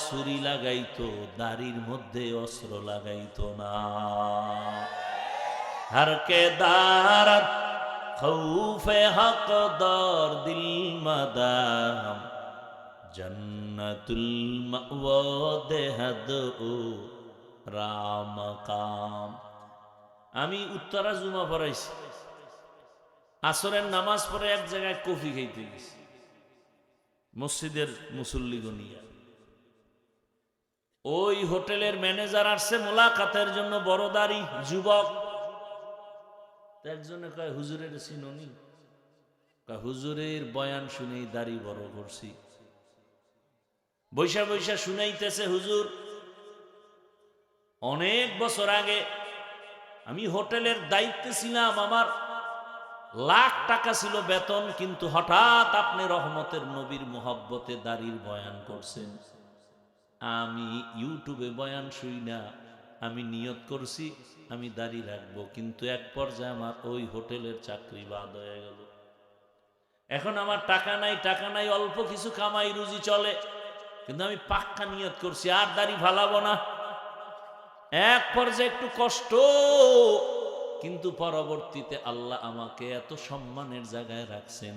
ছুরি লাগাইতো, দাড়ির মধ্যে অস্ত্র লাগাইতো না। হরকে দারত খৌফে হক দর দিল মাদাম জন্নতুল মাওয়া দেহদ ও রাম কাম। আমি উত্তরা জুমা পড়াইছি, আসরের নামাজ পড়ে এক জায়গায় কফি খাইতে গেছি মসজিদের মুসল্লিগনিয়া। ওই হোটেলের ম্যানেজার আসছে মোলাকাতের জন্য, বড় দাড়ি যুবক। একজনে কয় হুজুরের চিননি? কয় হুজুরের বয়ান শুনেই দাড়ি বড় করছি। বৈশা বৈশা শুনাইতেছে, হুজুর অনেক বছর আগে আমি হোটেলের দায়িত্বে ছিলাম, আমার লাখ টাকা ছিল বেতন, কিন্তু হঠাৎ আপনি রহমতের নবীর মোহব্বতে দাড়ির বয়ান করছেন। আমি ইউটিউবে বয়ান শুই না, আমি নিয়ত করছি আমি দাড়ি রাখবো, কিন্তু এক পর্যায়ে আমার ওই হোটেলের চাকরি বাদ হয়ে গেল। এখন আমার টাকা নাই, অল্প কিছু কামাই রুজি চলে, কিন্তু আমি পাক্কা নিয়ত করছি আর দাড়ি ফালাবো না। এক পর্যায়ে একটু কষ্ট, কিন্তু পরবর্তীতে আল্লাহ আমাকে এত সম্মানের জায়গায় রাখছেন,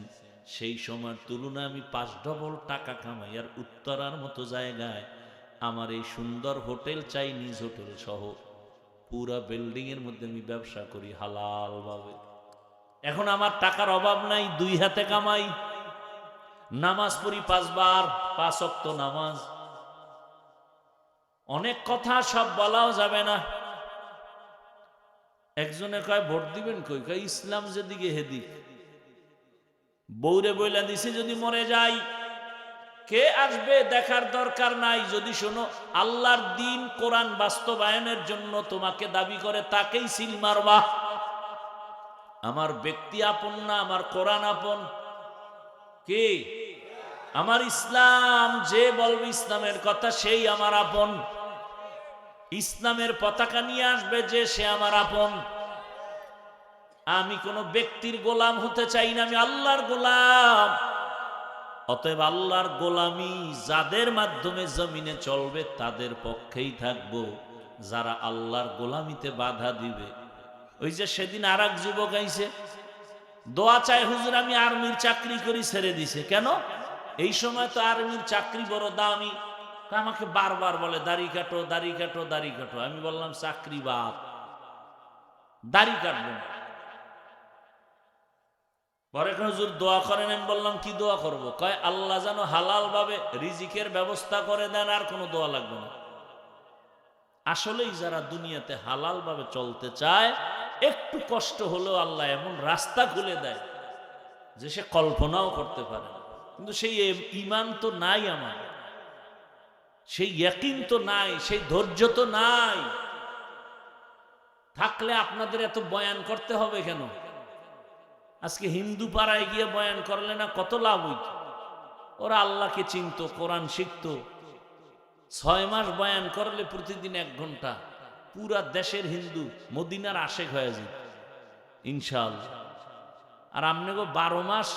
সেই সময়ের তুলনায় আমি 5 ডবল টাকা কামাই। আর উত্তরার মতো জায়গায় আমার এই সুন্দর হোটেল, চাইনিজ হোটেল সহ পুরা বিল্ডিং এর মধ্যে আমি ব্যবসা করি হালাল ভাবে। এখন আমার টাকার অভাব নাই, 2 হাতে কামাই, নামাজ পড়ি 5 বার, 5 ওয়াক্ত নামাজ। অনেক কথা সব বলাও যাবে না। একজনে কয় ভোট দিবেন কই? কয় ইসলাম যেদিকে হেদিক। বউরে বইলা দিছে যদি মরে যাই কে আসবে দেখার দরকার নাই, যদি শোনো আল্লাহর দিন কোরআন বাস্তবায়নের জন্য তোমাকে দাবি করে তাকেই সিল মারবা। আমার ব্যক্তি আপন না, আমার কোরআন আপন। কে? আমার ইসলাম। যে বলবে ইসলামের কথা সেই আমার আপন। ইসলামের পতাকা নিয়ে আসবে যে, সে আমার আপন। আমি কোন ব্যক্তির গোলাম হতে চাই না, আমি আল্লাহর গোলাম। অতএব আল্লাহর গোলামি যাদের মাধ্যমে জমিনে চলবে তাদের পক্ষেই থাকবো। যারা আল্লাহর গোলামিতে বাধা দিবে, ওই যে সেদিন আর এক যুবক আইছে, দোয়া চায় হুজুর আমি আর্মির চাকরি করি, ছেড়ে দিছে। কেন? এই সময় তো আর্মির চাকরি বড় দামি। আমাকে বারবার বলে দাড়ি কাটো, দাড়ি কাটো, দাড়ি কাটো। আমি বললাম চাকরি বাদ, দাড়ি কাটবো না। পরে হুজুর দোয়া করেন। আমি বললাম কি দোয়া করব? কয় আল্লাহ যেন হালাল ভাবে রিজিকের ব্যবস্থা করে দেন, আর কোনো দোয়া লাগবে না। আসলেই যারা দুনিয়াতে হালাল ভাবে চলতে চায়, একটু কষ্ট হলেও আল্লাহ এমন রাস্তা খুলে দেয় যে সে কল্পনাও করতে পারে না। কিন্তু সেই ঈমান তো নাই আমার, সেই ইয়াকিন তো নাই, সেই ধৈর্য তো নাই। থাকলে আপনাদের এত বয়ান করতে হবে কেন? আজকে হিন্দু পাড়ায় গিয়ে বয়ান করলে না কত লাভ হইত। ওরা আল্লাহকে চিনতো, কোরআন শিখতো। 6 মাস বয়ান করলে প্রতিদিন 1 ঘন্টা, পুরা দেশের হিন্দু মদিনার আশেক হয়ে যেত ইনশাআল্লাহ। আর আমনেগো 12 মাস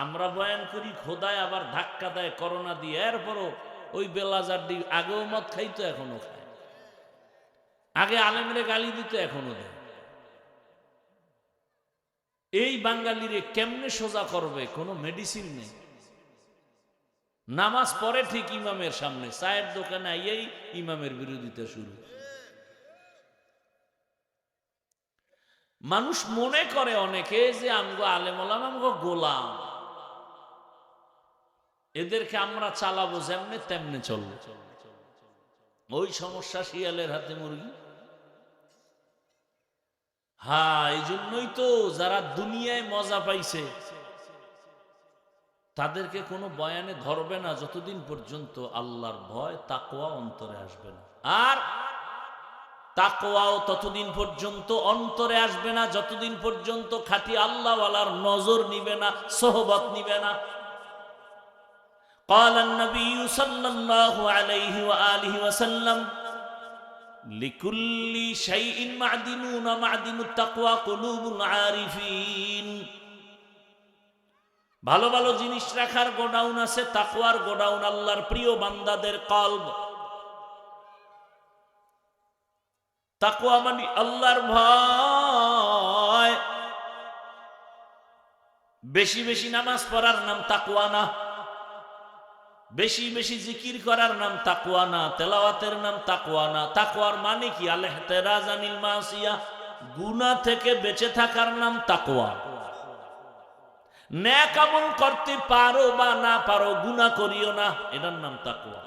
আমরা বয়ান করি, খোদায় আবার ধাক্কা দেয় করোনা দিয়ে। এরপরও ওই বেলাজার দি আগেও মদ খাইতো, এখনো খায়। আগে আলেমরে গালি দিত, এখনো দেয়। এই বাঙালিরে কেমনে সোজা করবে? কোনো মেডিসিন নেই। নামাজ পড়ে ঠিক ইমামের সামনে, চায়ের দোকানে আইয়াই ইমামের বিরোধিতা শুরু। মানুষ মনে করে অনেকে যে আমগো আলেম ওলামা আমগো গোলাম, এদেরকে আমরা চালাবো যেমনে তেমনে চলবো। ওই সমস্যা শিয়ালের হাতে মুরগি। হ্যাঁ, এই জন্যই তো যারা দুনিয়ায় মজা পাইছে তাদেরকে কোনো বয়ানে ধরবে না যতদিন পর্যন্ত আল্লাহর ভয় তাকওয়া অন্তরে আসবে না। আর তাকওয়াও ততদিন পর্যন্ত অন্তরে আসবে না যতদিন পর্যন্ত খাঁটি আল্লাহওয়ালার নজর নিবে না, সোহবত নিবে না। قال النبي صلى الله عليه وآله وسلم لكل شيء معدنون معدن التقوى قلوب العارفين। ভালো ভালো জিনিস রাখার গোডাউন আছে, তাকওয়ার গোডাউন। আল্লাহর প্রিয় বান্দাদের কলব। তাকওয়া মানে আল্লাহর ভয়। বেশি বেশি নামাজ পড়ার নাম তাকওয়া না, বেশি বেশি জিকির করার নাম তাকওয়া না, তেলাওয়াতের নাম তাকওয়া না। তাকওয়ার মানে কি? আল ইহতিরাজ আনিল মাসিয়া, গুনাহ থেকে বেঁচে থাকার নাম তাকওয়া। নেক আমল করতে পারো বা না পারো, গুনাহ করিও না, এটার নাম তাকওয়া।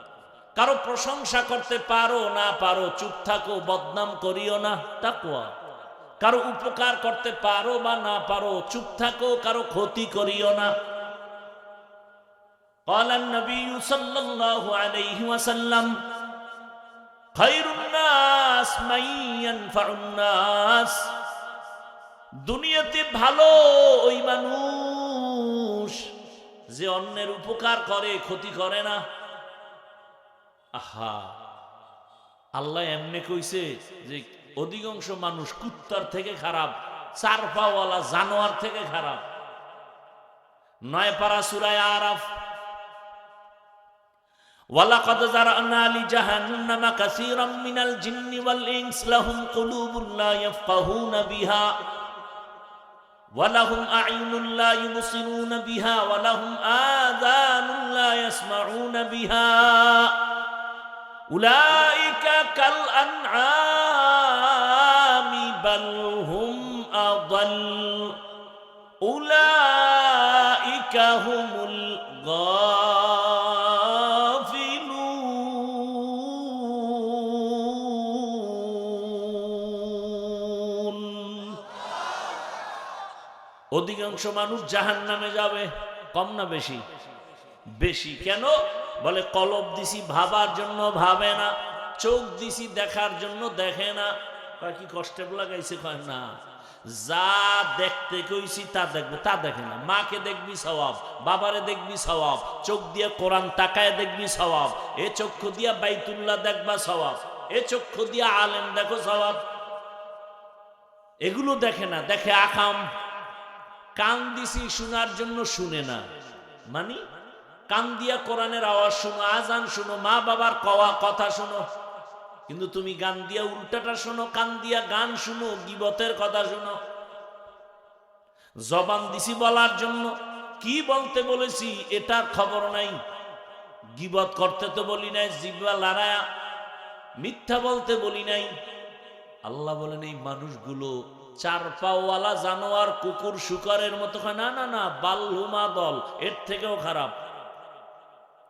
কারো প্রশংসা করতে পারো না পারো, চুপ থাকো, বদনাম করিও না, তাকওয়া। কারো উপকার করতে পারো বা না পারো, চুপ থাকো, কারো ক্ষতি করিও না। قال النبي صلى الله عليه وسلم خير الناس من ينفع الناس। দুনিয়াতে ভালো ওই মানুষ যে অন্যের উপকার করে, ক্ষতি করে না। আহা, আল্লাহ এমনি কইছে যে অধিকাংশ মানুষ কুত্তার থেকে খারাপ, চার পাওয়ালা জানোয়ার থেকে খারাপ। 9 পারা সূরা আরাফ, ওয়ালাকাদ যারানা লিজাহান্নামা কাসীরাম মিনাল জিন্নি ওয়াল ইনস লাহুম কুলুবুন লা ইয়াফকাহুনা বিহা ওয়া লাহুম আ'ইনুন লা ইউবসিরুনা বিহা ওয়া লাহুম আযানুন লা ইয়াসমাউনা বিহা উলাইকা কাল আনআমি বাল হুম আযাল উলাইকা হুমুল অধিকাংশ মানুষ জাহান্নামে যাবে। কম না বেশি? বেশি। কেন? বলে কলব দিছি ভাবার জন্য ভাবে না, চোখ দিছি দেখার জন্য দেখে না। কি কষ্টে লাগাইছে? কয় না, যা দেখতে কইছি তা দেখবে, তা দেখে না। মাকে দেখবি সওয়াব, বাবারে দেখবি সওয়াব, চোখ দিয়ে কোরআন তাকায় দেখবি সওয়াব, এ চক্ষু দিয়া বাইতুল্লাহ দেখবা সওয়াব, এ চক্ষু দিয়া আলেম দেখো সওয়াব। এগুলো দেখে না, দেখে আকাম। কান দিছি শোনার জন্য শুনে না, মানে কান দিয়া কোরআনের আওয়াজ শুনো, আজান শুনো, মা বাবার কওয়া কথা শুনো, কিন্তু তুমি গান দিয়া উল্টাটা শোনো, কান দিয়া গান শুনো, গীবতের কথা শুনো। জবান দিছি বলার জন্য, কি বলতে বলেছি এটার খবর নাই। গীবত করতে তো বলি নাই, জিহ্বা লড়ায়া মিথ্যা বলতে বলি নাই। আল্লাহ বলেন এই মানুষগুলো চার পাওয়ালা জানোয়ার, কুকুর শুকরের মতো। না না না, বালহুমা দল, এর থেকেও খারাপ।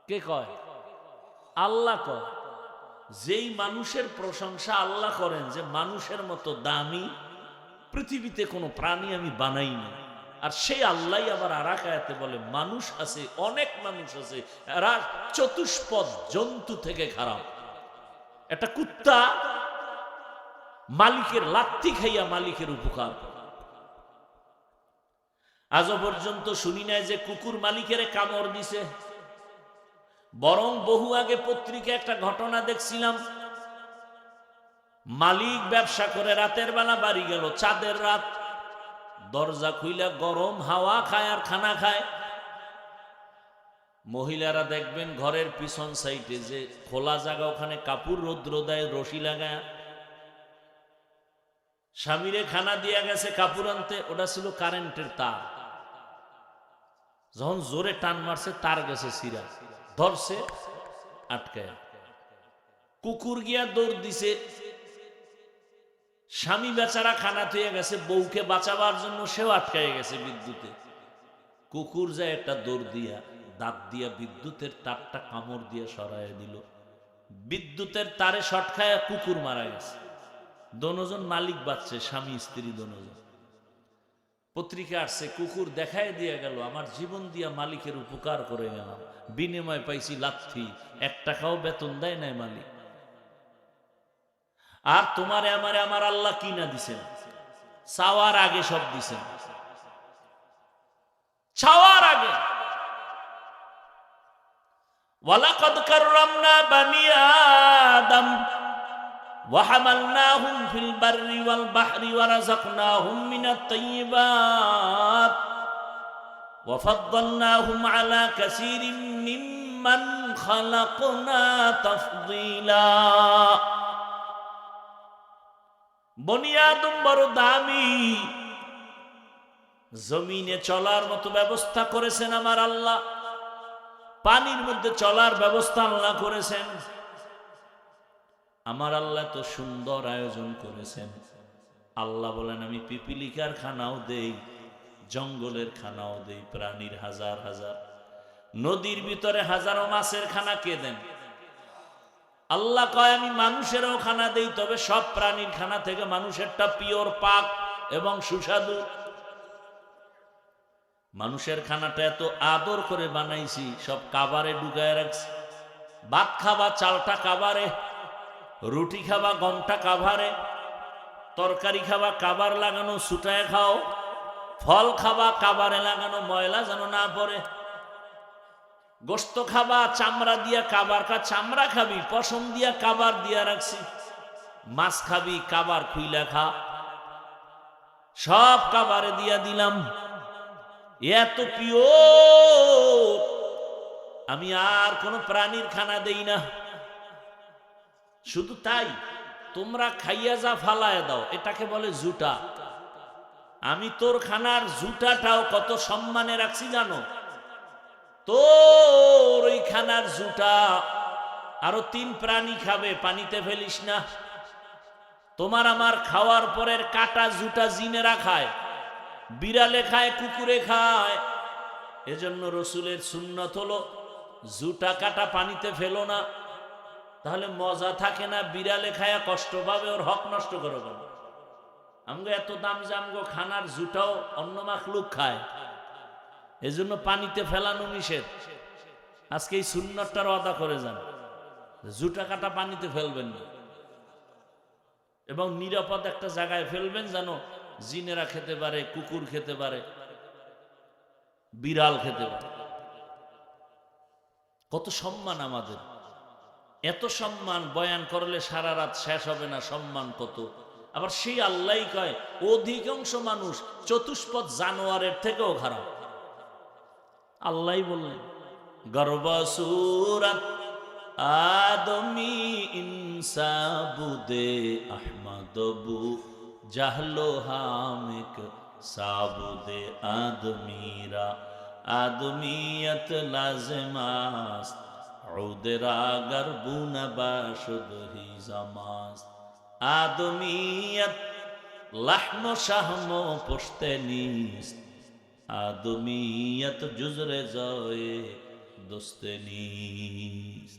কে কয়? আল্লাহ কয়। যেই মানুষের প্রশংসা আল্লাহ করেন যে মানুষের মতো দামি পৃথিবীতে কোনো প্রাণী আমি বানাইনি, আর সেই আল্লাহ আবার আরেক আয়াতে বলে মানুষ আছে, অনেক মানুষ আছে, এরা চতুষ্পদ জন্তু থেকে খারাপ। একটা কুত্তা মালিকের লাত্তি খাইয়া মালিকের উপকার করে। আজও পর্যন্ত শুনি নাই যে কুকুর মালিকের কামড় দিছে। বরং বহু আগে পত্রিকায় একটা ঘটনা দেখছিলাম, মালিক ব্যবসা করে রাতের বেলা বাড়ি গেল, চাঁদের রাত, দরজা খুইলা গরম হাওয়া খায় আর খানা খায়। মহিলারা দেখবেন ঘরের পিছন সাইডে যে খোলা জায়গা, ওখানে কাপড় রৌদ্র দেয় রশি লাগায়। স্বামীরে খানা দিয়া গেছে কাপড় আনতে, ওটা ছিল কারেন্টের তার। যখন জোরে টান মারছে তার গেছে সিরা, ধরছে আটকায়। কুকুর গিয়া দৌড় দিছে, স্বামী বেচারা খানা থুয়ে গেছে, বউকে বাঁচাবার জন্য সেও আটকায় গেছে বিদ্যুতে। কুকুর যায় একটা দৌড় দিয়া দাঁত দিয়া বিদ্যুতের তারটা কামড় দিয়ে সরাইয়া দিল। বিদ্যুতের তারে শর্ট খায় কুকুর মারা গেছে। দোনোজন মালিক বাঁচছে, স্বামী স্ত্রী দোনোজন। পত্রিকা আসছে, কুকুর দেখায় দিয়ে গেল আমার জীবন দিয়া মালিকের উপকার করে গেলাম, বিনিময় পাইছি লাথি, 1 টাকাও বেতন দেয় নাই মালিক। আর তোমারে আমারে আমার আল্লাহ কি না দিছেন? চাওয়ার আগে সব দিছেন, চাওয়ার আগে। ওয়ালাকাদ কাররামনা বানি আদম وحملناهم في البر والبحر ورزقناهم من الطيبات وفضلناهم على كثير ممن خلقنا تفضيلا বনি আদম বড় দামি, জমিনে চলার মতো ব্যবস্থা করেছেন আমার আল্লাহ, পানির মধ্যে চলার ব্যবস্থা আল্লাহ করেছেন। আমার আল্লাহ তো সুন্দর আয়োজন করেছেন। আল্লাহ বলেন আমি পিপিলিকার খানাও দেই, জঙ্গলের খানাও দেই, প্রাণীর হাজার হাজার, নদীর ভিতরে হাজারো মাছের খানা কে দেন? আল্লাহ কয় আমি মানুষেরও খানা দেই, তবে সব প্রাণীর খানা থেকে মানুষেরটা পিওর, পাক এবং সুস্বাদু। মানুষের খানাটা এত আদর করে বানাইছি, সব কাবারে ঢুকায় রাখছি। ভাত খাবা চালটা কাবারে, রুটি খাবা গমটা কাভারে, তরকারি খাবা কাবার লাগানো ছুটায় খাও, ফল খাবা কাবারে লাগানো ময়লা যেন না পড়ে, গোস্ত খাবা চামড়া দিয়া কাবার চামড়া খাবি, পশম দিয়া কাবার দিয়া রাখছি, মাছ খাবি কাবার খুইলা খা, সব কাবারে দিয়া দিলাম। এত পিওর, আমি আর কোন প্রাণীর খানা দেই না। শুধু তাই, তোমরা খাইয়া যা ফালায় দাও, এটাকে বলে জুটা। আমি তোর খানার জুটাটাও কত সম্মানে রাখছি জানো? তোর ওই খানার জুটা আরো 3 প্রাণী খাবে, পানিতে ফেলিস না। তোমার আমার খাওয়ার পরের কাটা জুটা জিনেরা খায়, বিড়ালে খায়, কুকুরে খায়। এজন্য রসুলের সুন্নত হলো জুটা কাটা পানিতে ফেলো না, তাহলে মজা থাকে না, বিড়ালে খায়া কষ্ট পাবে, ওর হক নষ্ট করো কেন? আমগো এত দাম যে আমগো খানার জুটাও অন্য মাখলুক খায়, এজন্য পানিতে ফেলানো নিষেধ। আজকে এই সুন্নতটার আদা করে যান, জুটা কাটা পানিতে ফেলবেন না, এবং নিরাপদ একটা জায়গায় ফেলবেন যেন জিনেরা খেতে পারে, কুকুর খেতে পারে, বিড়াল খেতে পারে। কত সম্মান আমাদের! এত সম্মান বয়ান করলে সারা রাত শেষ হবে না, সম্মান কত। আবার সেই আল্লাহই কয় অধিকাংশ মানুষ চতুষ্পদ জানোয়ারের থেকেও খারাপ। আল্লাহই বললেন গর্বসুরাত আদমি ইনসাবুদে আহমদবু জাহলো হামিক সাবুদে আদমিরা আদমিয়ত লাজমাস উদরা গরবুনা বাশুদ হি জামাস আদমিয়ত লাহম শাহম পুশতেনিস আদমিয়ত জুজরে জয়ে দোস্তেনিস।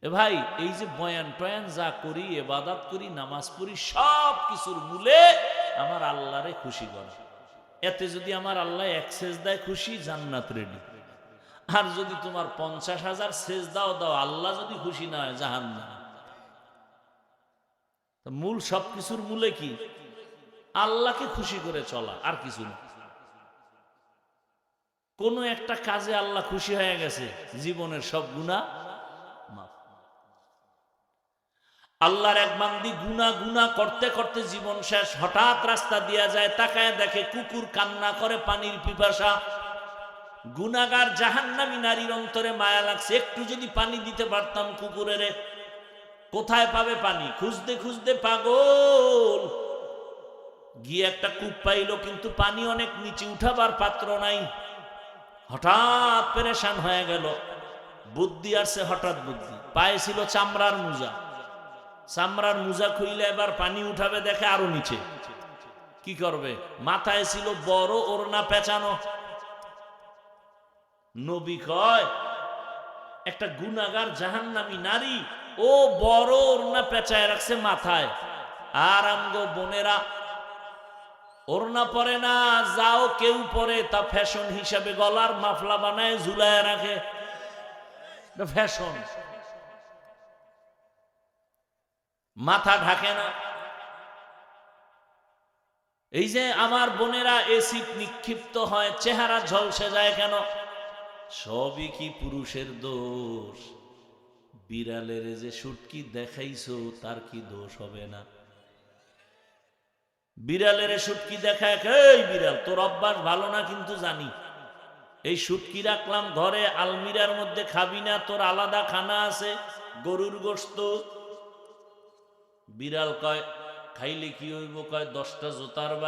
এ ভাই, এই যে বয়ান টয়ান যা করি, ইবাদত করি, নামাজ পড়ি, সব কিছুর মূলে আমার আল্লাহরে খুশি করা। এতে যদি আমার আল্লাহ 1 সেজদায় খুশি, জান্নাত রেডি। আর যদি তোমার 50,000 সেজদাও দাও, আল্লাহ যদি খুশি না হয়, জাহান্নাম। মূল সবকিছুর মূলে কি? আল্লাহকে খুশি করে চলা, আর কিছু না। কোন একটা কাজে আল্লাহ খুশি হয়ে গেছে, জীবনের সব গুনাহ মাফ। আল্লাহর এক বান্দি গুনাহ করতে করতে জীবন শেষ, হঠাৎ রাস্তা দিয়া যায়, তাকায় দেখে কুকুর কান্না করে পানির পিপাসা। গুনাহগার জাহান্নামী নারীর অন্তরে মায়া লাগছে, একটু যদি পানি দিতে পারতাম কুকুরেরে। কোথায় পাবে পানি? খুঁজতে খুঁজতে পাগল, গিয়ে একটা কূপ পাইল, কিন্তু পানি অনেক নিচে, উঠাবার পাত্র নাই। হঠাৎ পেরেশান হয়ে গেল, বুদ্ধি আসছে, হঠাৎ বুদ্ধি পায়ে ছিল চামড়ার মোজা। চামড়ার মোজা খুইলে এবার পানি উঠাবে, দেখে আরো নিচে। কি করবে? মাথায় ছিল বড় ওড়না পেঁচানো। নবী কয় একটা গুনাহগার জাহান্নামী নারী ও বড় ওড়না পেঁচায় রাখছে মাথায়, আর আমগো বোনেরা ওড়না পরে না, যাও কেউ পরে, তা ফ্যাশন হিসাবে গলার মাফলা বানায় ঝুলায় রাখে, ফ্যাশন। মাথা ঢাকে না। এই যে আমার বোনেরা এসিড নিক্ষিপ্ত হয়, চেহারা ঝলসে যায় কেন? সবই কি পুরুষের দোষ? বিড়ালের যে সুটকি দেখাইছো, তার কি দোষ হবে না? বিড়ালের সুটকি দেখায়, এই বিড়াল তোর অভ্যাস ভালো না কিন্তু জানি, এই শুটকি রাখলাম ঘরে, আলমিরার মধ্যে খাবি না, তোর আলাদা খানা আছে, গরুর গোশত। বিড়াল কয় খাইলে কি হইব? কয় 10টা জোতার বাড়ি।